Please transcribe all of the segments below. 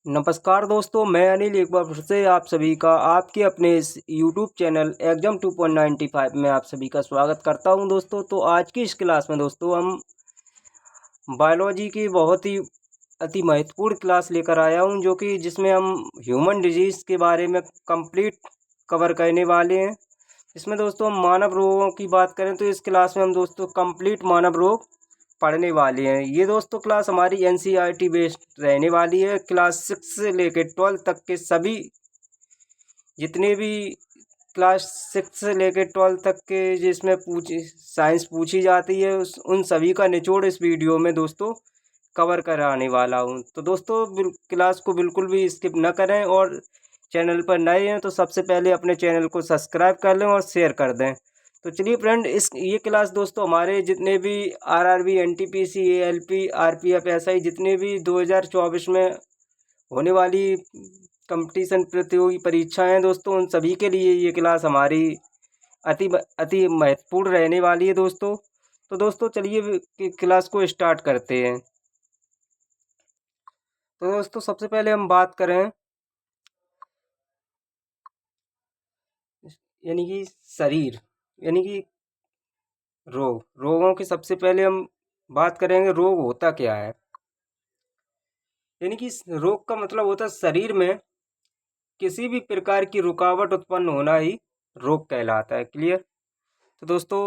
नमस्कार दोस्तों, मैं अनिल एक बार फिर से आप सभी का आपके अपने इस यूट्यूब चैनल एग्जाम 2.95 में आप सभी का स्वागत करता हूं दोस्तों। तो आज की इस क्लास में दोस्तों हम बायोलॉजी की बहुत ही अति महत्वपूर्ण क्लास लेकर आया हूं, जो कि जिसमें हम ह्यूमन डिजीज़ के बारे में कंप्लीट कवर करने वाले हैं। इसमें दोस्तों हम मानव रोगों की बात करें तो इस क्लास में हम दोस्तों कंप्लीट मानव रोग पढ़ने वाले हैं। ये दोस्तों क्लास हमारी एनसीईआरटी बेस्ड रहने वाली है। क्लास 6 से लेकर 12 तक के सभी जितने भी क्लास 6 से लेकर 12 तक के जिसमें साइंस पूछी जाती है उन सभी का निचोड़ इस वीडियो में दोस्तों कवर कराने वाला हूँ। तो दोस्तों क्लास को बिल्कुल भी स्किप न करें, और चैनल पर नए हैं तो सबसे पहले अपने चैनल को सब्सक्राइब कर लें और शेयर कर दें। तो चलिए फ्रेंड, ये क्लास दोस्तों हमारे जितने भी RRB, NTPC, ALP, RPF, SI जितने भी 2024 में होने वाली कंपटीशन प्रतियोगी परीक्षाएं हैं दोस्तों, उन सभी के लिए ये क्लास हमारी अति अति महत्वपूर्ण रहने वाली है दोस्तों। तो दोस्तों चलिए क्लास को स्टार्ट करते हैं। तो दोस्तों सबसे पहले हम बात करें यानी कि शरीर यानी कि रोगों की। सबसे पहले हम बात करेंगे रोग होता क्या है। यानी कि रोग का मतलब होता है शरीर में किसी भी प्रकार की रुकावट उत्पन्न होना ही रोग कहलाता है। क्लियर। तो दोस्तों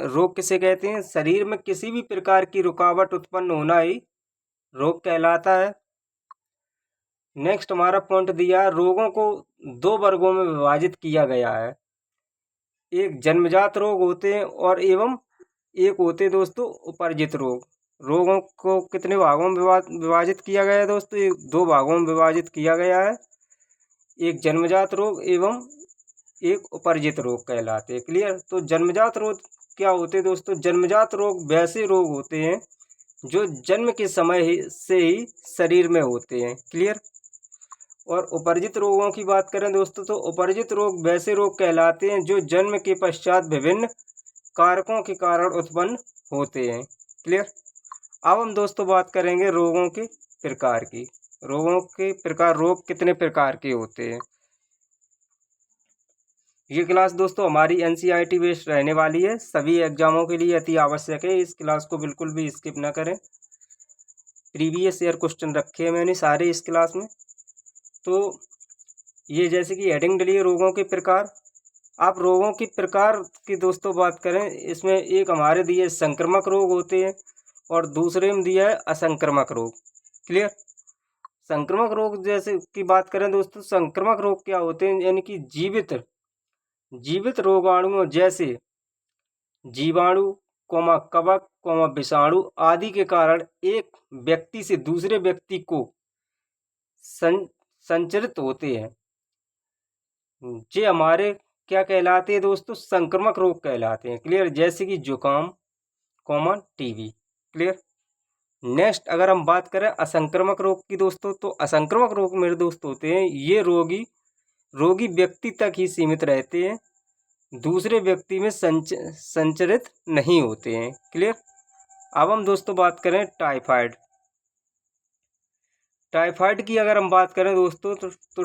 रोग किसे कहते हैं? शरीर में किसी भी प्रकार की रुकावट उत्पन्न होना ही रोग कहलाता है। नेक्स्ट हमारा पॉइंट दिया है, रोगों को दो वर्गों में विभाजित किया गया है। एक जन्मजात रोग होते हैं और एवं एक होते दोस्तों उपर्जित रोग। रोगों को कितने भागों में विभाजित किया गया है दोस्तों? एक दो भागों में विभाजित किया गया है। एक जन्मजात रोग एवं एक उपर्जित रोग कहलाते हैं। क्लियर। तो जन्मजात रोग क्या होते हैं दोस्तों? जन्मजात रोग वैसे रोग होते हैं जो जन्म के समय से ही शरीर में होते हैं। क्लियर। और उपर्जित रोगों की बात करें दोस्तों तो उपर्जित रोग वैसे रोग कहलाते हैं जो जन्म के पश्चात विभिन्न कारकों के कारण उत्पन्न होते हैं। क्लियर। अब हम दोस्तों बात करेंगे रोगों के प्रकार की। रोगों के प्रकार, रोग कितने प्रकार के होते हैं। ये क्लास दोस्तों हमारी एनसीईआरटी बेस्ड रहने वाली है, सभी एग्जामों के लिए अति आवश्यक है। इस क्लास को बिल्कुल भी स्किप ना करें। प्रीवियस ईयर क्वेश्चन रखे हैं मैंने सारे इस क्लास में। तो ये जैसे कि हेडिंग डली है रोगों के प्रकार। आप रोगों की प्रकार की दोस्तों बात करें, इसमें एक हमारे दिए संक्रामक रोग होते हैं और दूसरे में दिया है असंक्रामक रोग। क्लियर। संक्रामक रोग जैसे की बात करें दोस्तों, संक्रामक रोग क्या होते हैं? यानी कि जीवित रोगाणुओं जैसे जीवाणु, कवक, विषाणु आदि के कारण एक व्यक्ति से दूसरे व्यक्ति को संचरित होते हैं। ये हमारे क्या कहलाते हैं दोस्तों? संक्रामक रोग कहलाते हैं। क्लियर। जैसे कि जुकाम, टीबी। क्लियर। नेक्स्ट अगर हम बात करें असंक्रामक रोग की दोस्तों, तो असंक्रामक रोग मेरे दोस्त होते हैं ये रोगी व्यक्ति तक ही सीमित रहते हैं, दूसरे व्यक्ति में संचरित नहीं होते हैं। क्लियर। अब हम दोस्तों बात करें टाइफाइड की। अगर हम बात करें दोस्तों तो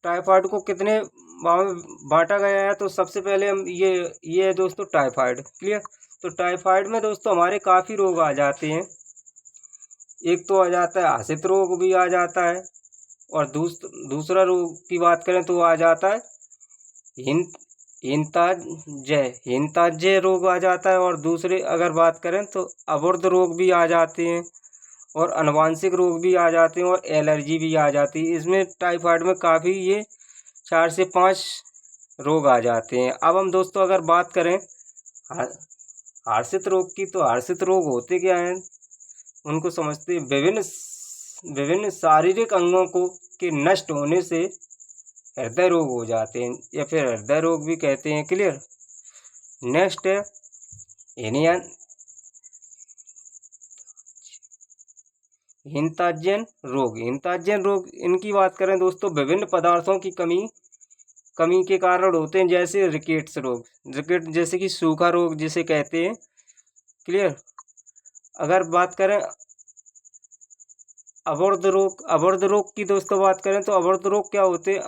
टाइफाइड को कितने बांटा गया है? तो सबसे पहले हम ये है दोस्तों टाइफाइड। क्लियर। तो टाइफाइड में दोस्तों हमारे काफ़ी रोग आ जाते हैं। एक तो आ जाता है आसित रोग भी आ जाता है, और दूसरा रोग की बात करें तो आ जाता है हिंताज्य रोग आ जाता है, और दूसरे अगर बात करें तो अवरुद्ध रोग भी आ जाते हैं, और आनुवांशिक रोग भी आ जाते हैं, और एलर्जी भी आ जाती है। इसमें टाइफाइड में काफ़ी ये 4 से 5 रोग आ जाते हैं। अब हम दोस्तों अगर बात करें हर्षित रोग की, तो हर्षित रोग होते क्या हैं उनको समझते हैं। विभिन्न शारीरिक अंगों को के नष्ट होने से हृदय रोग हो जाते हैं, या फिर हृदय रोग भी कहते हैं। क्लियर। नेक्स्ट है हिंताज्यन रोग। इनकी बात करें दोस्तों, विभिन्न पदार्थों की कमी के कारण होते हैं, जैसे रिकेट्स रोग, जैसे कि सूखा रोग जिसे कहते हैं। क्लियर। अगर बात करें अवरोध रोग की दोस्तों बात करें तो अवरोध रोग क्या होते हैं?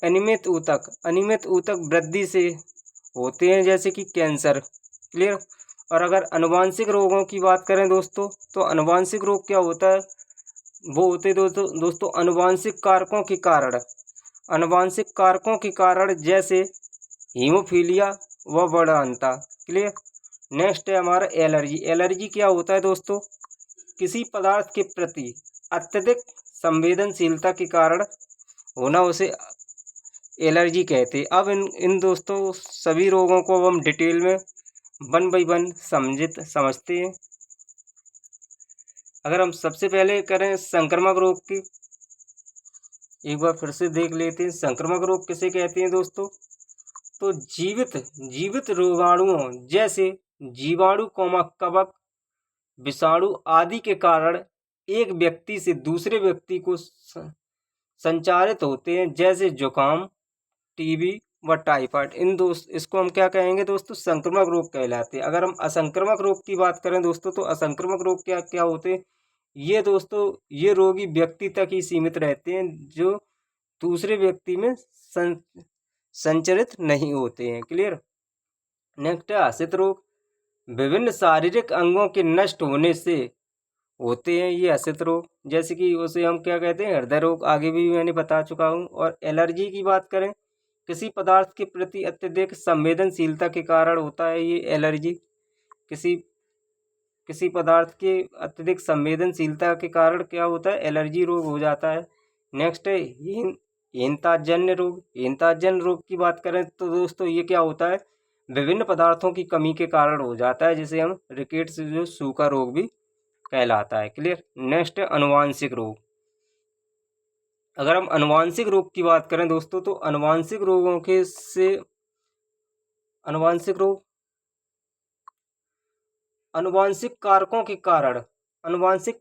अनियमित ऊतक वृद्धि से होते हैं, जैसे कि कैंसर। क्लियर। और अगर आनुवांशिक रोगों की बात करें दोस्तों, तो आनुवांशिक रोग क्या होता है? वो होते हैं दोस्तों आनुवांशिक कारकों के कारण जैसे हीमोफीलिया व बढ़ानता। क्लियर। नेक्स्ट है हमारा एलर्जी। एलर्जी क्या होता है दोस्तों? किसी पदार्थ के प्रति अत्यधिक संवेदनशीलता के कारण होना, उसे एलर्जी कहते हैं। अब इन दोस्तों सभी रोगों को हम डिटेल में वन बाई वन समझते हैं। अगर हम सबसे पहले करें संक्रामक रोग की, एक बार फिर से देख लेते हैं। संक्रामक रोग किसे कहते हैं दोस्तों? तो जीवित रोगाणुओं जैसे जीवाणु, कवक, विषाणु आदि के कारण एक व्यक्ति से दूसरे व्यक्ति को संचारित होते हैं, जैसे जुकाम, टीबी व टाइफाइड। इसको हम क्या कहेंगे दोस्तों? संक्रामक रोग कहलाते हैं। अगर हम असंक्रामक रोग की बात करें दोस्तों, तो असंक्रामक रोग क्या क्या होते हैं? ये दोस्तों ये रोगी व्यक्ति तक ही सीमित रहते हैं, जो दूसरे व्यक्ति में संचरित नहीं होते हैं। क्लियर। नेक्स्ट है आश्रित रोग। विभिन्न शारीरिक अंगों के नष्ट होने से होते हैं ये आश्रित रोग, जैसे कि उसे हम क्या कहते हैं? हृदय रोग। आगे भी मैंने बता चुका हूँ। और एलर्जी की बात करें, किसी पदार्थ के प्रति अत्यधिक संवेदनशीलता के कारण होता है ये एलर्जी। किसी पदार्थ के अत्यधिक संवेदनशीलता के कारण क्या होता है? एलर्जी रोग हो जाता है। नेक्स्ट है हीनताजन्य रोग। हीनताजन्य रोग की बात करें तो दोस्तों ये क्या होता है? विभिन्न पदार्थों की कमी के कारण हो जाता है, जिसे हम रिकेट्स जो सूखा रोग भी कहलाता है। क्लियर। नेक्स्ट है अनुवांशिक रोग। अगर हम अनुवांशिक रोग की बात करें दोस्तों, तो अनुवांशिक रोग अनुवांशिक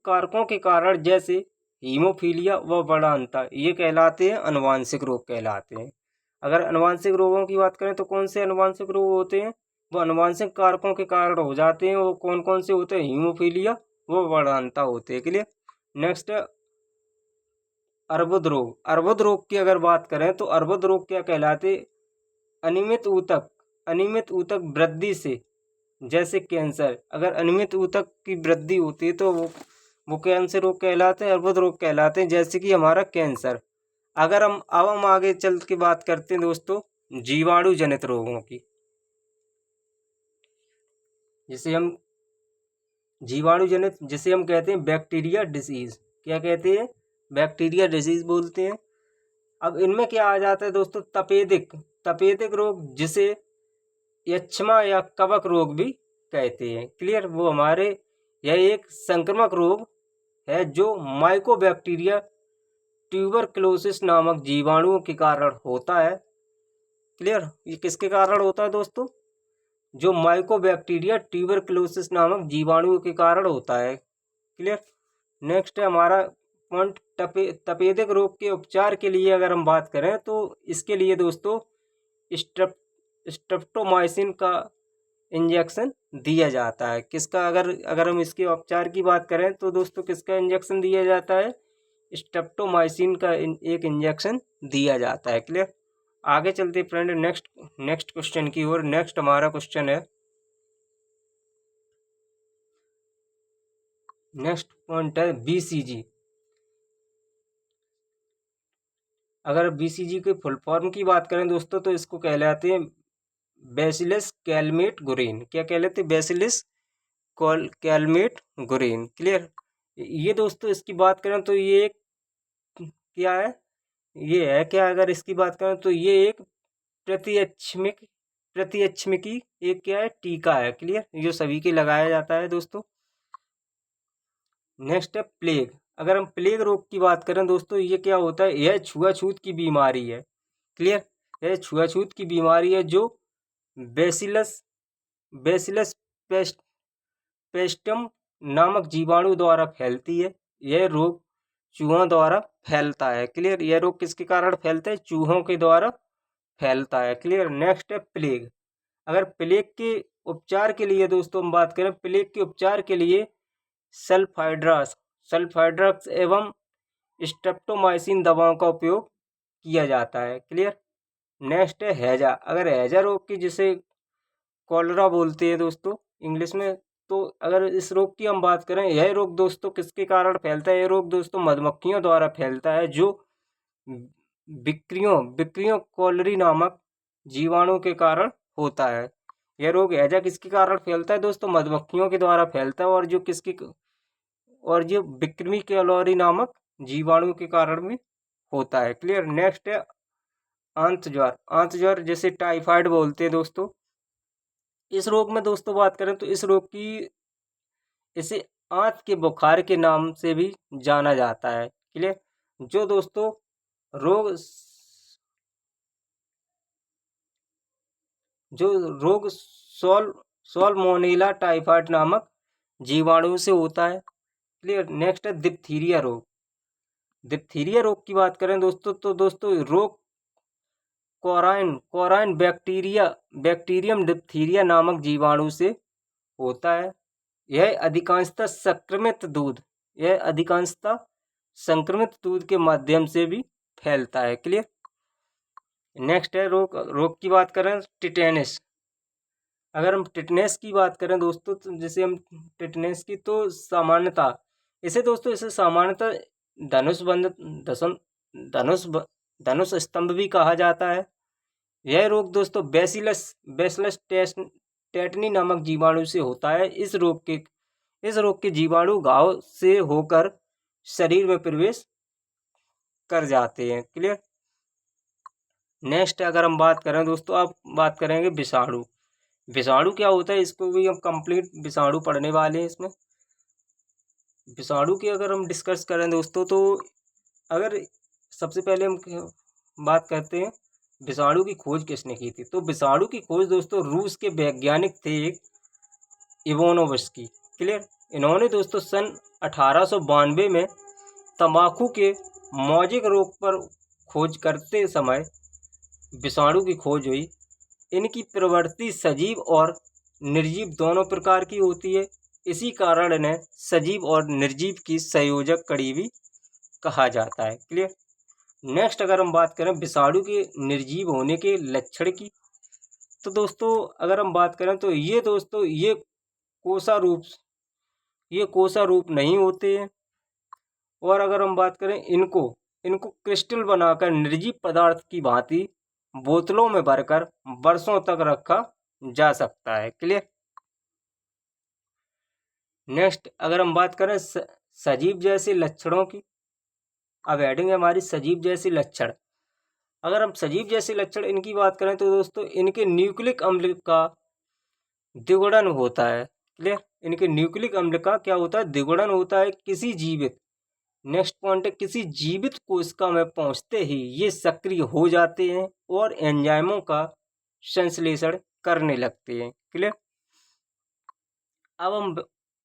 कारकों के कारण जैसे हीमोफीलिया व बढ़ानता, ये कहलाते हैं अनुवांशिक रोग कहलाते हैं। अगर अनुवांशिक रोगों की बात करें तो कौन से अनुवांशिक रोग होते हैं? वो अनुवांशिक कारकों के कारण हो जाते हैं। वो कौन कौन से होते हैं? हीमोफीलिया व बढ़ानता होते हैं। क्लियर। नेक्स्ट है अर्बुद रोग। अर्बुद रोग की अगर बात करें तो अर्बुद रोग क्या कहलाते? अनियमित ऊतक वृद्धि से, जैसे कैंसर। अगर अनियमित ऊतक की वृद्धि होती है तो वो कैंसर रोग कहलाते हैं, अर्बुद रोग कहलाते हैं, जैसे कि हमारा कैंसर। अगर हम आगे चल के बात करते हैं दोस्तों जीवाणु जनित रोगों की, जिसे हम कहते हैं बैक्टीरिया डिसीज। क्या कहते हैं? बैक्टीरिया डिसीज बोलते हैं। अब इनमें क्या आ जाता है दोस्तों? तपेदिक रोग, जिसे यक्ष्मा या कवक रोग भी कहते हैं। क्लियर। यह एक संक्रामक रोग है जो माइकोबैक्टीरिया ट्यूबरक्लोसिस नामक जीवाणुओं के कारण होता है। क्लियर। ये किसके कारण होता है दोस्तों? जो माइकोबैक्टीरिया ट्यूबरक्लोसिस नामक जीवाणुओं के कारण होता है। क्लियर। नेक्स्ट है हमारा पॉइंट तपेदिक रोग के उपचार के लिए अगर हम बात करें तो इसके लिए दोस्तों स्ट्रेप्टोमाइसिन का इंजेक्शन दिया जाता है। किसका? अगर हम इसके उपचार की बात करें तो दोस्तों किसका इंजेक्शन दिया जाता है? स्ट्रेप्टोमाइसिन का एक इंजेक्शन दिया जाता है। क्लियर। आगे चलते फ्रेंड नेक्स्ट क्वेश्चन की ओर। नेक्स्ट हमारा क्वेश्चन है, नेक्स्ट पॉइंट है बीसीजी। अगर बीसीजी के फुल फॉर्म की बात करें दोस्तों तो इसको कहलाते हैं बैसिलस कैलमेट गुरेन। क्या कहलाते हैं? Bacillus Calmette Guerin. क्लियर। ये दोस्तों इसकी बात करें तो ये एक क्या है? ये है क्या? अगर इसकी बात करें तो ये एक प्रतिअक्षमिकी एक क्या है? टीका है। क्लियर। जो सभी के लगाया जाता है दोस्तों। नेक्स्ट है प्लेग। अगर हम प्लेग रोग की बात करें दोस्तों, ये क्या होता है? यह छुआछूत की बीमारी है। क्लियर। यह छुआछूत की बीमारी है जो बेसिलस पेस्टम नामक जीवाणु द्वारा फैलती है। यह रोग चूहों द्वारा फैलता है। क्लियर। यह रोग किसके कारण फैलता है? चूहों के द्वारा फैलता है। क्लियर। नेक्स्ट है प्लेग। अगर प्लेग के उपचार के लिए दोस्तों हम बात करें, प्लेग के उपचार के लिए सल्फाइड्रक्स एवं स्ट्रेप्टोमाइसिन दवाओं का उपयोग किया जाता है। क्लियर। नेक्स्ट है हैजा। अगर हैजा रोग की, जिसे कॉलरा बोलते हैं दोस्तों इंग्लिश में, तो अगर इस रोग की हम बात करें, यह रोग दोस्तों किसके कारण फैलता है? यह रोग दोस्तों मधुमक्खियों द्वारा फैलता है, जो बिक्रियों कॉलरी नामक जीवाणु के कारण होता है। यह रोग हैजा किसके कारण फैलता है दोस्तों? मधुमक्खियों के द्वारा फैलता है, और जो बिक्री कैलोरी नामक जीवाणु के कारण भी होता है। क्लियर। नेक्स्ट है आंत ज्वर। आंत ज्वर जैसे टाइफाइड बोलते हैं दोस्तों। इस रोग में दोस्तों बात करें तो इस रोग की, इसे आंत के बुखार के नाम से भी जाना जाता है। क्लियर। जो दोस्तों रोग सोलमोनेला टाइफाइड नामक जीवाणु से होता है। क्लियर। नेक्स्ट है डिप्थीरिया रोग। डिप्थीरिया रोग की बात करें दोस्तों, तो दोस्तों रोग कोराइन बैक्टीरियम डिप्थीरिया नामक जीवाणु से होता है। यह अधिकांशतः संक्रमित दूध के माध्यम से भी फैलता है। क्लियर। नेक्स्ट है रोग की बात करें टिटेनस। अगर हम टिटनेस की बात करें दोस्तों, तो जैसे हम टिटनेस की, तो सामान्यतः इसे सामान्यतः धनुष स्तंभ भी कहा जाता है। यह रोग दोस्तों बैसिलस टेटनी नामक जीवाणु से होता है। इस रोग के जीवाणु घाव से होकर शरीर में प्रवेश कर जाते हैं। क्लियर। नेक्स्ट अगर हम बात करें दोस्तों, आप बात करेंगे विषाणु। विषाणु क्या होता है, इसको भी हम कंप्लीट विषाणु पढ़ने वाले हैं। इसमें विषाणु की अगर हम डिस्कस करें दोस्तों, तो अगर सबसे पहले हम बात करते हैं विषाणु की खोज किसने की थी, तो विषाणु की खोज दोस्तों रूस के वैज्ञानिक थे इवानोव्स्की। क्लियर। इन्होंने दोस्तों सन 1892 में तंबाकू के मौजिक रोग पर खोज करते समय विषाणु की खोज हुई। इनकी प्रवृत्ति सजीव और निर्जीव दोनों प्रकार की होती है। इसी कारण इन्हें सजीव और निर्जीव की संयोजक कड़ी भी कहा जाता है। क्लियर। नेक्स्ट अगर हम बात करें विषाणु के निर्जीव होने के लक्षण की, तो दोस्तों अगर हम बात करें तो ये कोसा रूप नहीं होते हैं। और अगर हम बात करें इनको क्रिस्टल बनाकर निर्जीव पदार्थ की भांति बोतलों में भरकर वर्षों तक रखा जा सकता है। क्लियर। नेक्स्ट अगर हम बात करें सजीव जैसे लक्षणों की, अब हेडिंग है हमारी सजीव जैसे लक्षण। अगर हम सजीव जैसे लक्षण इनकी बात करें तो दोस्तों इनके न्यूक्लिक अम्ल का द्विगुणन होता है। क्लियर। इनके न्यूक्लिक अम्ल का क्या होता है? द्विगुणन होता है। नेक्स्ट पॉइंट है किसी जीवित कोशिका में पहुंचते ही ये सक्रिय हो जाते हैं और एंजाइमों का संश्लेषण करने लगते हैं। क्लियर। अब हम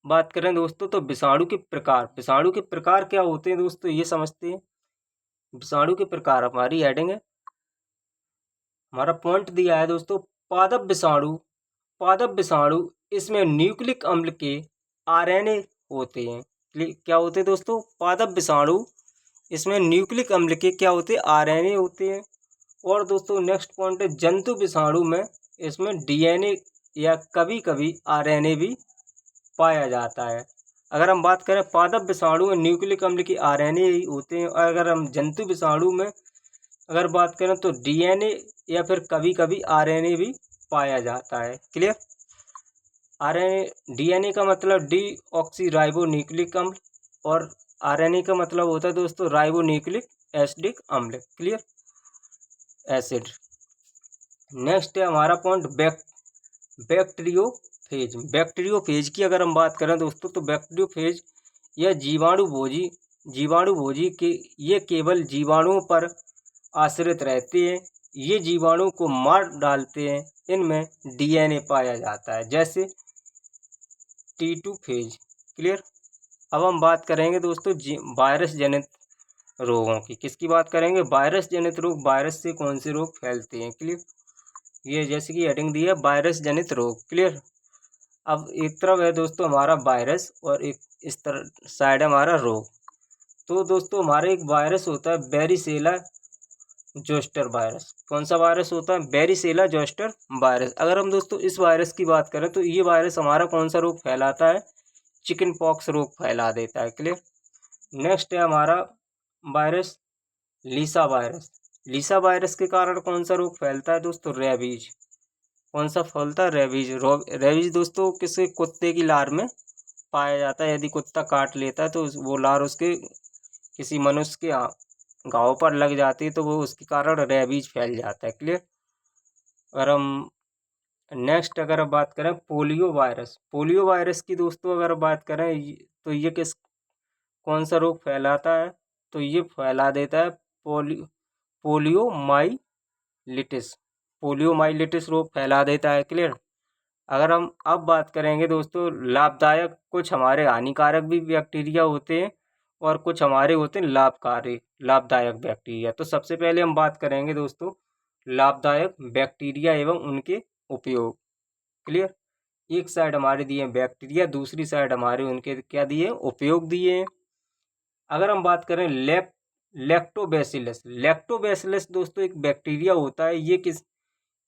बात करें दोस्तों तो विषाणु के प्रकार क्या होते हैं दोस्तों, ये समझते हैं। विषाणु के प्रकार हमारी हेडिंग है, हमारा पॉइंट दिया है दोस्तों पादप विषाणु। इसमें न्यूक्लिक अम्ल के आरएनए होते हैं। क्या होते हैं दोस्तों? पादप विषाणु, इसमें न्यूक्लिक अम्ल के क्या होते हैं? आरएनए होते हैं। और दोस्तों नेक्स्ट पॉइंट है जंतु विषाणु में, इसमें डीएनए या कभी कभी आरएनए भी पाया जाता है। अगर हम बात करें पादप विषाणु में न्यूक्लिक अम्ल के आरएनए होते हैं, और अगर हम जंतु विषाणु में अगर बात करें तो डीएनए या फिर कभी कभी आरएनए भी पाया जाता है। क्लियर। डीएनए का मतलब डी ऑक्सी राइबो न्यूक्लिक अम्ल, और आरएनए का मतलब होता है दोस्तों राइबो न्यूक्लिक एसिडिक अम्ल। क्लियर। एसिड। नेक्स्ट है हमारा पॉइंट बैक्टीरियोफेज की अगर हम बात करें दोस्तों, तो बैक्टीरियोफेज या जीवाणु भोजी के ये केवल जीवाणुओं पर आश्रित रहते हैं। ये जीवाणु को मार डालते हैं। इनमें डीएनए पाया जाता है, जैसे T2 फेज। क्लियर। अब हम बात करेंगे दोस्तों वायरस जनित रोगों की। किसकी बात करेंगे? वायरस जनित रोग। वायरस से कौन से रोग फैलते हैं? क्लियर। ये जैसे कि हेडिंग दी है वायरस जनित रोग। क्लियर। अब एक तरफ है दोस्तों हमारा वायरस, और इस तरह साइड है हमारा रोग। तो दोस्तों हमारा एक वायरस होता है वेरिसेला जोस्टर वायरस। कौन सा वायरस होता है? Varicella zoster virus. अगर हम दोस्तों इस वायरस की बात करें तो ये वायरस हमारा कौन सा रोग फैलाता है? चिकन पॉक्स रोग फैला देता है। क्लियर। नेक्स्ट है हमारा वायरस लीसा वायरस। लीसा वायरस के कारण कौन सा रोग फैलता है दोस्तों? रेबीज। कौन सा फैलता है? रेबीज रोग। रेबीज दोस्तों किसी कुत्ते की लार में पाया जाता है। यदि कुत्ता काट लेता है तो वो लार उसके किसी मनुष्य के घाव पर लग जाती है तो वो उसके कारण रेबीज फैल जाता है। क्लियर। अगर हम नेक्स्ट अगर हम बात करें पोलियो वायरस। पोलियो वायरस की दोस्तों अगर बात करें तो ये कौन सा रोग फैलाता है? तो ये फैला देता है पोलियोमाइलिटिस। पोलियोमाइलिटिस रोग फैला देता है। क्लियर। अगर हम अब बात करेंगे दोस्तों लाभदायक, कुछ हमारे हानिकारक भी बैक्टीरिया होते हैं और कुछ हमारे होते हैं लाभदायक बैक्टीरिया। तो सबसे पहले हम बात करेंगे दोस्तों लाभदायक बैक्टीरिया एवं उनके उपयोग। क्लियर। एक साइड हमारे दिए हैं बैक्टीरिया, दूसरी साइड हमारे उनके क्या दिए? उपयोग दिए हैं। अगर हम बात करें लैक्टोबैसिलस। लैक्टोबैसिलस दोस्तों एक बैक्टीरिया होता है।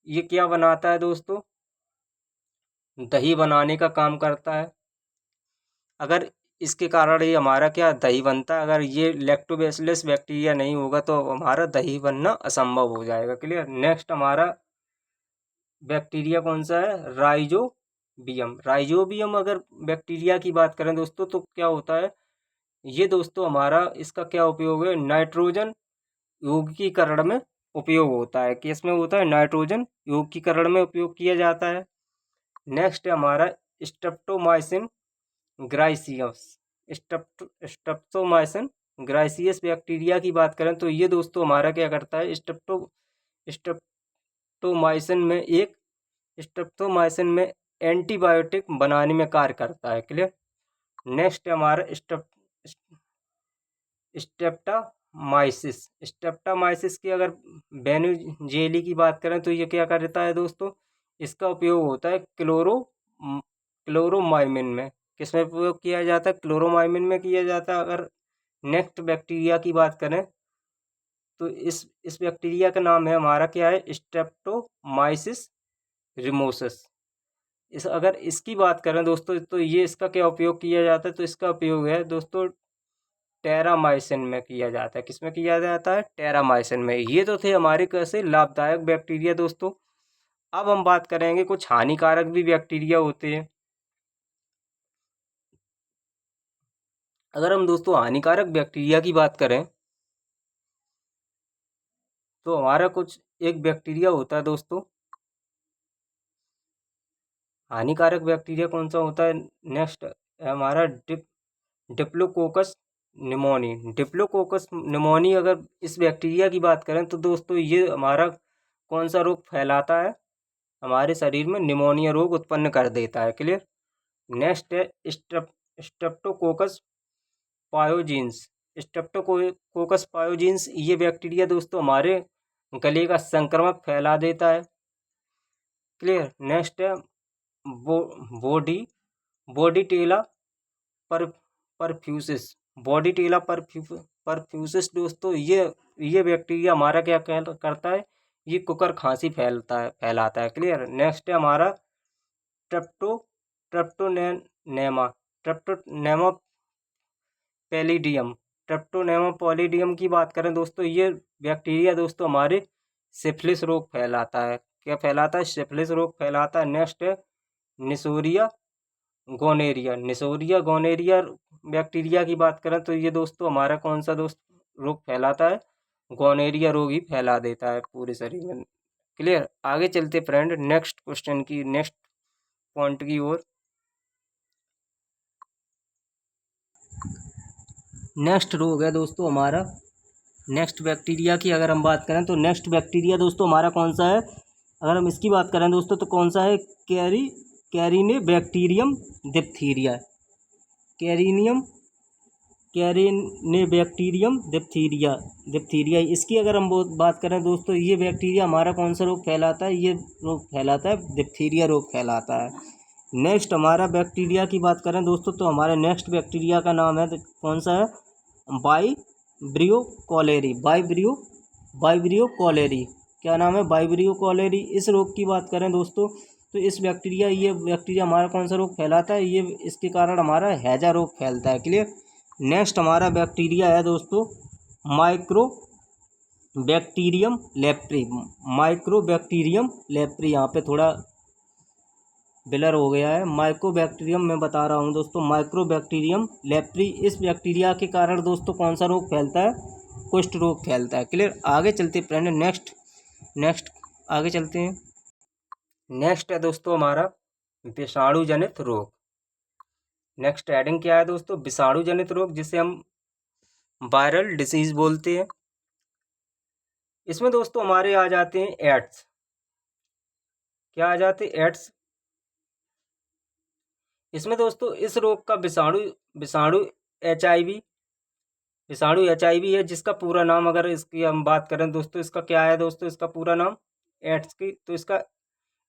ये क्या बनाता है दोस्तों? दही बनाने का काम करता है। अगर इसके कारण ये हमारा क्या दही बनता है, अगर ये लैक्टोबैसिलस बैक्टीरिया नहीं होगा तो हमारा दही बनना असंभव हो जाएगा। क्लियर। नेक्स्ट हमारा बैक्टीरिया कौन सा है? राइजोबियम। राइजोबियम अगर बैक्टीरिया की बात करें दोस्तों तो क्या होता है? ये दोस्तों हमारा इसका क्या उपयोग है? नाइट्रोजन यौगिकीकरण में उपयोग होता है। किसमें होता है? नाइट्रोजन यौगिकीकरण में उपयोग किया जाता है। नेक्स्ट है हमारा स्ट्रेप्टोमाइसिन ग्राइसियस। स्ट्रेप्टोमाइसिन ग्राइसियस बैक्टीरिया की बात करें तो ये दोस्तों हमारा क्या करता है? स्ट्रेप्टोमाइसिन में एंटीबायोटिक बनाने में कार्य करता है। क्लियर। नेक्स्ट है हमारा स्ट्रेप्टामाइसिस। स्ट्रेप्टामाइसिस की अगर बेनुजेली की बात करें तो ये क्या करता है दोस्तों? इसका उपयोग होता है क्लोरोमाइमिन में। किसमें उपयोग किया जाता है? क्लोरोमाइमिन में किया जाता है। अगर नेक्स्ट बैक्टीरिया की बात करें तो इस बैक्टीरिया का नाम है हमारा क्या है? स्ट्रेप्टोमाइसिस रिमोसस। अगर इसकी बात करें दोस्तों तो ये इसका क्या उपयोग किया जाता है? तो इसका उपयोग है दोस्तों टेरामाइसिन में किया जाता है। किसमें किया जाता है? टेरामाइसिन में। ये तो थे हमारे कैसे लाभदायक बैक्टीरिया दोस्तों। अब हम बात करेंगे कुछ हानिकारक भी बैक्टीरिया होते हैं। अगर हम दोस्तों हानिकारक बैक्टीरिया की बात करें तो हमारा कुछ एक बैक्टीरिया होता है दोस्तों। हानिकारक बैक्टीरिया कौन सा होता है? नेक्स्ट हमारा डिप्लोकोकस निमोनी। डिप्लोकोकस निमोनी अगर इस बैक्टीरिया की बात करें तो दोस्तों ये हमारा कौन सा रोग फैलाता है? हमारे शरीर में निमोनिया रोग उत्पन्न कर देता है। क्लियर। नेक्स्ट है स्ट्रेप्टोकोकस पायोजीन्स। स्ट्रेप्टोकोकस पायोजीन्स ये बैक्टीरिया दोस्तों हमारे गले का संक्रमण फैला देता है। क्लियर। नेक्स्ट है बॉडीटेला परफ्यूसिस। बॉडीटेला परफ्यूसिस दोस्तों ये बैक्टीरिया हमारा क्या करता है? ये कुकर खांसी फैलाता है। क्लियर। नेक्स्ट है हमारा ट्रेप्टोनेमा पैलिडियम। ट्रेप्टोनेमा पैलिडियम की बात करें दोस्तों ये बैक्टीरिया दोस्तों हमारे सिफिलिस रोग फैलाता है। क्या फैलाता है? सिफिलिस रोग फैलाता है। नेक्स्ट है निसोरिया गोनेरिया। निसोरिया गोनेरिया बैक्टीरिया की बात करें तो ये दोस्तों हमारा कौन सा दोस्त रोग फैलाता है? गोनेरिया रोग ही फैला देता है पूरे शरीर में। क्लियर। आगे चलते फ्रेंड नेक्स्ट क्वेश्चन की, नेक्स्ट पॉइंट की ओर। नेक्स्ट रोग है दोस्तों हमारा नेक्स्ट बैक्टीरिया की अगर हम बात करें तो नेक्स्ट बैक्टीरिया दोस्तों हमारा कौन सा है? अगर हम इसकी बात करें दोस्तों तो कौन सा है? कैरिनेबैक्टीरियम डिप्थीरिया। कैरिनेबैक्टीरियम डिप्थीरिया। इसकी अगर हम बात करें दोस्तों ये बैक्टीरिया हमारा कौन सा रोग फैलाता है? ये रोग फैलाता है डिप्थीरिया रोग फैलाता है। नेक्स्ट हमारा बैक्टीरिया की बात करें दोस्तों, तो हमारे नेक्स्ट बैक्टीरिया का नाम है कौन सा है, वाइब्रियो कॉलेरी। वाइब्रियो कॉलेरी, क्या नाम है, वाइब्रियो कॉलेरी। इस रोग की बात करें दोस्तों, तो ये बैक्टीरिया हमारा कौन सा रोग फैलाता है, ये इसके कारण हमारा हैजा रोग फैलता है। क्लियर। नेक्स्ट हमारा बैक्टीरिया है दोस्तों micro bacterium leprae. Micro bacterium leprae, यहाँ पे थोड़ा बिलर हो गया है। माइक्रोबैक्टीरियम मैं बता रहा हूँ दोस्तों, माइक्रोबैक्टीरियम लेप्री। इस बैक्टीरिया के कारण दोस्तों कौन सा रोग फैलता है, कुष्ठ रोग फैलता है। क्लियर। आगे चलते फ्रेंड, नेक्स्ट आगे चलते हैं। नेक्स्ट है दोस्तों हमारा विषाणु जनित रोग। नेक्स्ट हेडिंग क्या है दोस्तों, विषाणु जनित रोग, जिसे हम वायरल डिसीज बोलते हैं। इसमें दोस्तों हमारे आ जाते हैं एड्स। क्या आ जाते हैं, एड्स। इसमें दोस्तों इस रोग का विषाणु एच आई वी है, जिसका पूरा नाम, अगर इसकी हम बात करें दोस्तों, इसका क्या है दोस्तों, इसका पूरा नाम एड्स की, तो इसका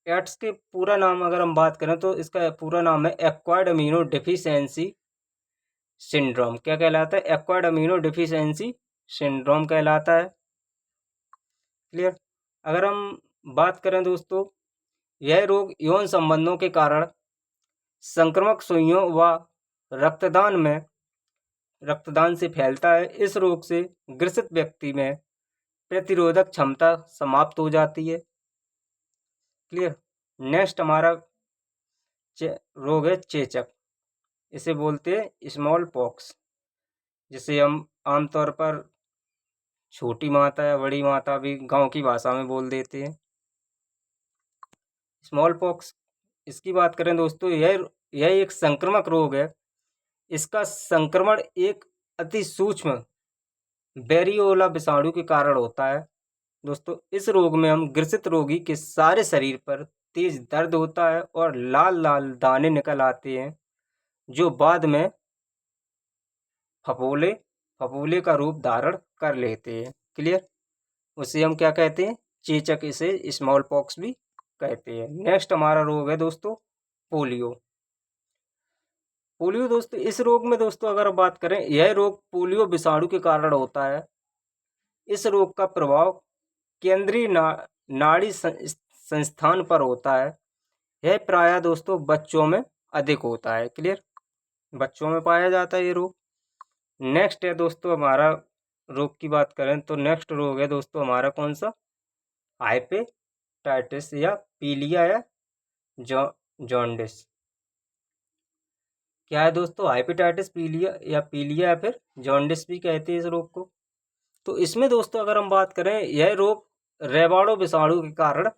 एड्स के पूरा नाम अगर हम बात करें तो इसका पूरा नाम है एक्वायर्ड अमीनो डिफिशियंसी सिंड्रोम। क्या कहलाता है, एक्वायर्ड अमीनो डिफिशियंसी सिंड्रोम कहलाता है। क्लियर। अगर हम बात करें दोस्तों, यह रोग यौन संबंधों के कारण संक्रामक सुइयों व रक्तदान से फैलता है। इस रोग से ग्रसित व्यक्ति में प्रतिरोधक क्षमता समाप्त हो जाती है। क्लियर। नेक्स्ट हमारा रोग है चेचक। इसे बोलते हैं स्मॉल पॉक्स, जिसे हम आमतौर पर छोटी माता या बड़ी माता भी गांव की भाषा में बोल देते हैं। स्मॉल पॉक्स, इसकी बात करें दोस्तों, यह एक संक्रामक रोग है। इसका संक्रमण एक अति सूक्ष्म वेरियोला विषाणु के कारण होता है। दोस्तों इस रोग में हम ग्रसित रोगी के सारे शरीर पर तेज दर्द होता है और लाल लाल दाने निकल आते हैं, जो बाद में फफोले का रूप धारण कर लेते हैं। क्लियर। उसे हम क्या कहते हैं, चेचक, इसे स्मॉल पॉक्स भी कहते हैं। नेक्स्ट हमारा रोग है दोस्तों पोलियो। पोलियो दोस्तों, इस रोग में दोस्तों अगर बात करें, यह रोग पोलियो विषाणु के कारण होता है। इस रोग का प्रभाव केंद्रीय नाड़ी संस्थान पर होता है। यह प्रायः दोस्तों बच्चों में अधिक होता है। क्लियर। बच्चों में पाया जाता है ये रोग। नेक्स्ट है दोस्तों हमारा रोग की बात करें तो नेक्स्ट रोग है दोस्तों हमारा कौन सा, हाइपेटाइटिस या पीलिया या जॉन्डिस। क्या है दोस्तों, हाइपेटाइटिस पीलिया या फिर जॉन्डिस भी कहते हैं इस रोग को। तो इसमें दोस्तों अगर हम बात करें, यह रोग रेबाडो विषाणु के कारण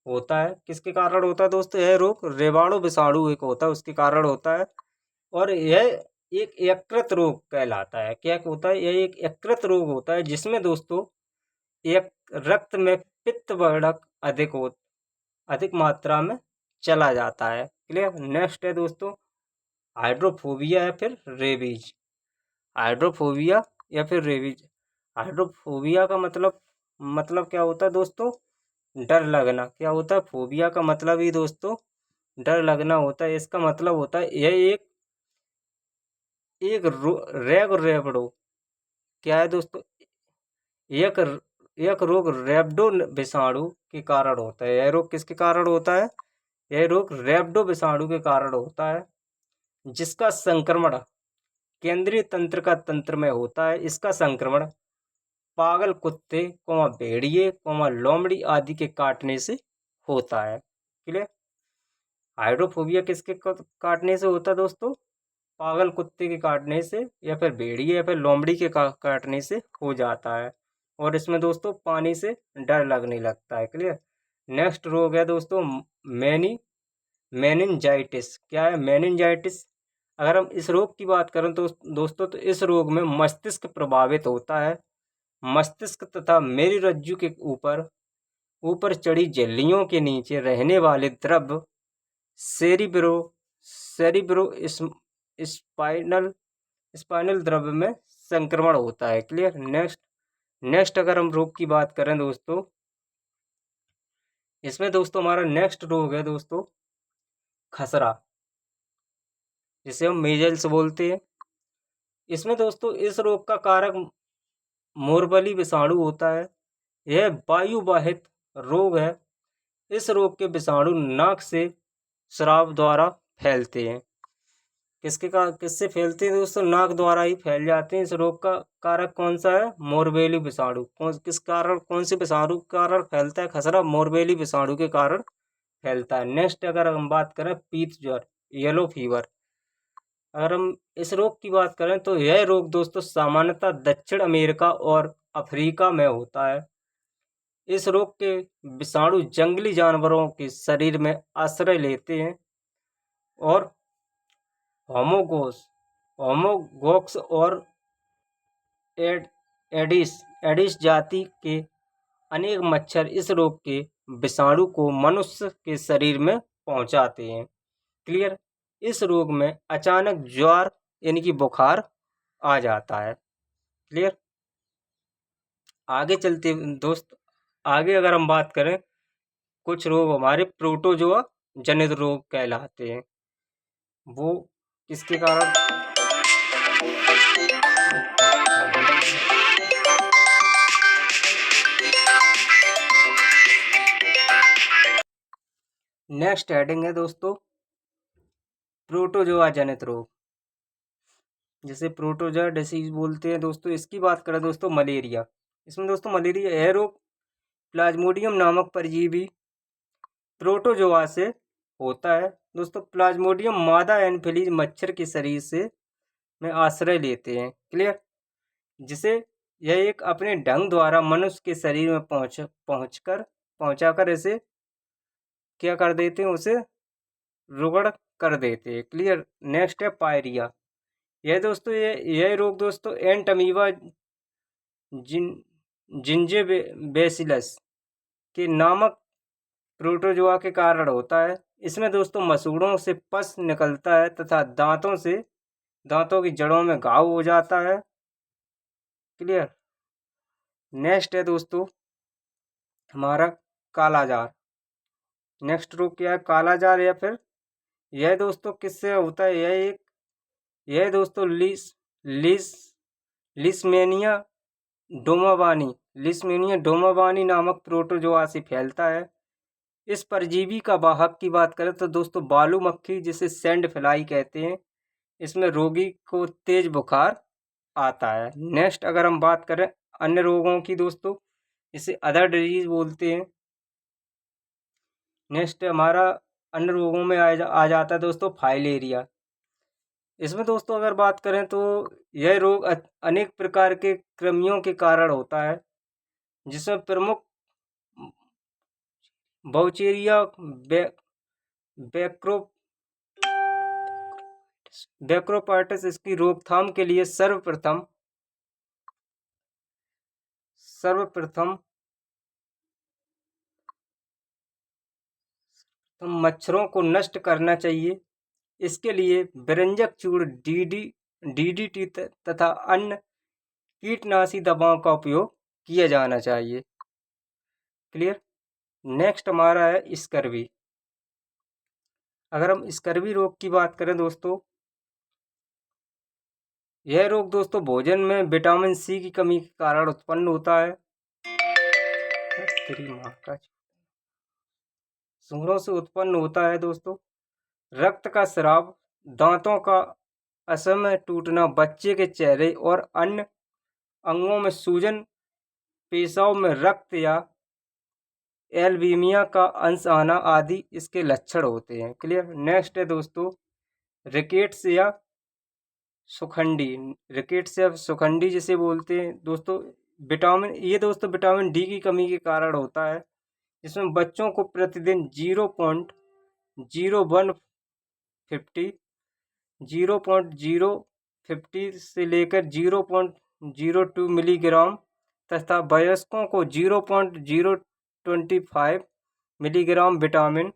होता है। किसके कारण होता है दोस्तों, यह रोग रेबाडो विषाणु एक होता है, उसके कारण होता है। और यह एक यकृत रोग कहलाता है। क्या होता है, यह एक यकृत रोग होता है, जिसमें दोस्तों एक रक्त में पित्त वर्णक अधिक मात्रा में चला जाता है। क्लियर। नेक्स्ट है दोस्तों हाइड्रोफोबिया या फिर रेबीज। हाइड्रोफोबिया या फिर रेबीज। हाइड्रोफोबिया का मतलब क्या होता है दोस्तों, डर लगना। क्या होता है, फोबिया का मतलब ही दोस्तों डर लगना होता है। इसका मतलब होता है यह एक रैग रेबडो, क्या है दोस्तों, एक एक रोग रेबडो विषाणु के कारण होता है। यह रोग किसके कारण होता है, यह रोग रेबडो विषाणु के कारण होता है, जिसका संक्रमण केंद्रीय तंत्र का तंत्र में होता है। इसका संक्रमण पागल कुत्ते, भेड़िए, लोमड़ी आदि के काटने से होता है। क्लियर। हाइड्रोफोबिया किसके काटने से होता है दोस्तों, पागल कुत्ते के काटने से या फिर भेड़िए या फिर लोमड़ी के काटने से हो जाता है। और इसमें दोस्तों पानी से डर लगने लगता है। क्लियर। नेक्स्ट रोग है दोस्तों मेनिनजाइटिस। क्या है, मेनिनजाइटिस। अगर हम इस रोग की बात करें तो दोस्तों, तो इस रोग में मस्तिष्क प्रभावित होता है। मस्तिष्क तथा मेरुरज्जु के ऊपर चढ़ी झिल्लियों के नीचे रहने वाले द्रव सेरिब्रो स्पाइनल द्रव्य में संक्रमण होता है। क्लियर। नेक्स्ट अगर हम रोग की बात करें दोस्तों, इसमें दोस्तों हमारा नेक्स्ट रोग है दोस्तों खसरा, जिसे हम मीजल्स बोलते हैं। इसमें दोस्तों इस रोग का कारक मोरबली विषाणु होता है। यह वायुवाहित रोग है। इस रोग के विषाणु नाक से स्राव द्वारा फैलते हैं। किससे फैलते हैं दोस्तों? नाक द्वारा ही फैल जाते हैं। इस रोग का कारक कौन सा है? मोरबेली विषाणु। कौन से विषाणु के कारण फैलता है खसरा? मोरबेली विषाणु के कारण फैलता है। नेक्स्ट अगर हम बात करें पीत ज्वर, येलो फीवर। अगर हम इस रोग की बात करें तो यह रोग दोस्तों सामान्यतः दक्षिण अमेरिका और अफ्रीका में होता है। इस रोग के विषाणु जंगली जानवरों के शरीर में आश्रय लेते हैं और होमोगोक्स और एडिस जाति के अनेक मच्छर इस रोग के विषाणु को मनुष्य के शरीर में पहुंचाते हैं। क्लियर? इस रोग में अचानक ज्वर यानी कि बुखार आ जाता है। क्लियर? आगे चलते दोस्त, आगे अगर हम बात करें, कुछ रोग हमारे प्रोटोजोआ जनित रोग कहलाते हैं। वो किसके कारण? नेक्स्ट हेडिंग है दोस्तों प्रोटोजोआ जनित रोग, जिसे प्रोटोजोआ डिसीज बोलते हैं दोस्तों। इसकी बात करें दोस्तों मलेरिया। इसमें दोस्तों मलेरिया यह रोग प्लाज्मोडियम नामक परजीवी प्रोटोजोआ से होता है। दोस्तों प्लाज्मोडियम मादा एनफिलीज मच्छर के शरीर से में आश्रय लेते हैं। क्लियर? जिसे यह एक अपने ढंग द्वारा मनुष्य के शरीर में पहुंचाकर इसे क्या कर देते हैं? उसे रुगड़ कर देते हैं। क्लियर? नेक्स्ट है पायरिया। यह दोस्तों यह रोग दोस्तों एंट अमीबा जिंजेबेसिलस के नामक प्रोटोजोआ के कारण होता है। इसमें दोस्तों मसूड़ों से पस निकलता है तथा दांतों की जड़ों में घाव हो जाता है। क्लियर? नेक्स्ट है दोस्तों हमारा कालाजार। नेक्स्ट रोग क्या है? कालाजार। या फिर यह दोस्तों किससे होता है? यह दोस्तों लिस्मेनिया डोमाबानी नामक प्रोटोजोआ से फैलता है। इस परजीवी का वाहक की बात करें तो दोस्तों बालू मक्खी, जिसे सैंड फ्लाई कहते हैं। इसमें रोगी को तेज बुखार आता है। नेक्स्ट अगर हम बात करें अन्य रोगों की दोस्तों, इसे अदर डिजीज बोलते हैं। नेक्स्ट हमारा अन्य रोगों में आ जाता है दोस्तों फाइलेरिया। इसमें दोस्तों अगर बात करें तो यह रोग अनेक प्रकार के कृमियों के कारण होता है, जिसमें प्रमुख बाउचेरिया बैक्रोपाइटिस। इसकी रोकथाम के लिए सर्वप्रथम मच्छरों को नष्ट करना चाहिए। इसके लिए बेरंजक चूर्ण डीडीटी तथा अन्य कीटनाशी दवाओं का उपयोग किया जाना चाहिए। क्लियर? नेक्स्ट हमारा है स्कर्वी। अगर हम स्कर्वी रोग की बात करें दोस्तों, यह रोग दोस्तों भोजन में विटामिन सी की कमी के कारण उत्पन्न होता है। सूंडों से उत्पन्न होता है दोस्तों। रक्त का स्राव, दांतों का असमय टूटना, बच्चे के चेहरे और अन्य अंगों में सूजन, पेशाब में रक्त या एल्बीमिया का अंश आना आदि इसके लक्षण होते हैं। क्लियर? नेक्स्ट है दोस्तों रिकेट्स या सुखंडी जिसे बोलते हैं दोस्तों। विटामिन डी की कमी के कारण होता है। इसमें बच्चों को प्रतिदिन 0.050 से लेकर 0.02 मिलीग्राम तथा वयस्कों को 0.025 मिलीग्राम विटामिन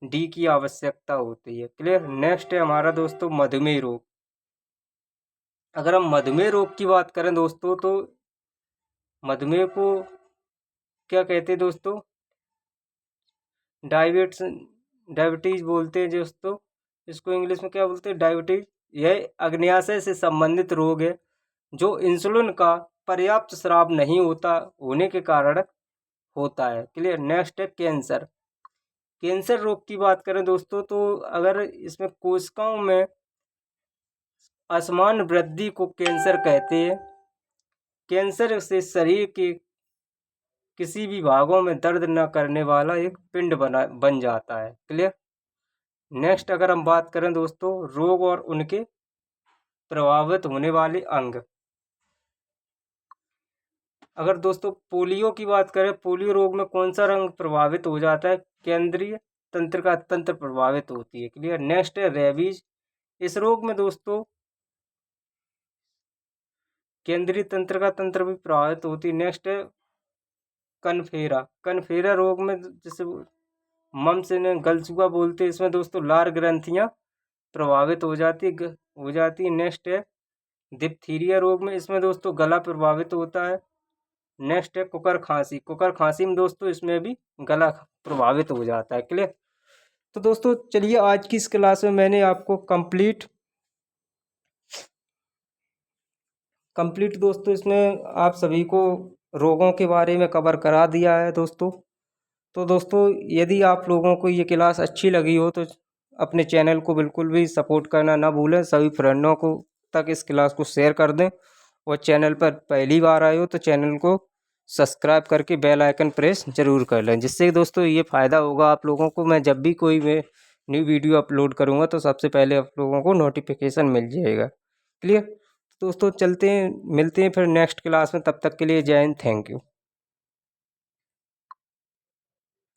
डी की आवश्यकता होती है। क्लियर? नेक्स्ट है हमारा दोस्तों मधुमेह रोग। अगर हम मधुमेह रोग की बात करें दोस्तों तो मधुमेह को क्या कहते हैं दोस्तों? डायबिटीज़ बोलते हैं दोस्तों, इसको इंग्लिश में क्या बोलते हैं, डायबिटीज़। यह अग्न्याशय से संबंधित रोग है जो इंसुलिन का पर्याप्त स्राव नहीं होने के कारण होता है। क्लियर। नेक्स्ट है कैंसर। कैंसर रोग की बात करें दोस्तों, तो अगर इसमें कोशिकाओं में असमान वृद्धि को कैंसर कहते हैं। कैंसर से शरीर के किसी भी भागों में दर्द न करने वाला एक पिंड बन जाता है। क्लियर। नेक्स्ट अगर हम बात करें दोस्तों, रोग और उनके प्रभावित होने वाले अंग। अगर दोस्तों पोलियो की बात करें, पोलियो रोग में कौन सा अंग प्रभावित हो जाता है, केंद्रीय तंत्रिका तंत्र प्रभावित होती है। क्लियर। नेक्स्ट है रेबीज। इस रोग में दोस्तों केंद्रीय तंत्रिका तंत्र भी प्रभावित होती है। नेक्स्ट है कनफेरा। कनफेरा रोग में जैसे मम्स ने गलचुआ बोलते हैं, इसमें दोस्तों लार ग्रंथियां प्रभावित हो जाती है। नेक्स्ट है डिप्थीरिया रोग में, इसमें दोस्तों गला प्रभावित होता है। नेक्स्ट है कुकर खांसी। कुकर खांसी में दोस्तों इसमें भी गला प्रभावित हो जाता है। क्लियर। तो दोस्तों चलिए, आज की इस क्लास में मैंने आपको कंप्लीट दोस्तों इसमें आप सभी को रोगों के बारे में कवर करा दिया है दोस्तों। तो दोस्तों यदि आप लोगों को ये क्लास अच्छी लगी हो तो अपने चैनल को बिल्कुल भी सपोर्ट करना ना भूलें। सभी फ्रेंडों को तक इस क्लास को शेयर कर दें, और चैनल पर पहली बार आए हो तो चैनल को सब्सक्राइब करके बेल आइकन प्रेस जरूर कर लें, जिससे दोस्तों ये फ़ायदा होगा आप लोगों को, मैं जब भी कोई न्यू वीडियो अपलोड करूँगा तो सबसे पहले आप लोगों को नोटिफिकेशन मिल जाएगा। क्लियर। दोस्तों चलते हैं, मिलते हैं फिर नेक्स्ट क्लास में। तब तक के लिए जय हिंद, थैंक यू।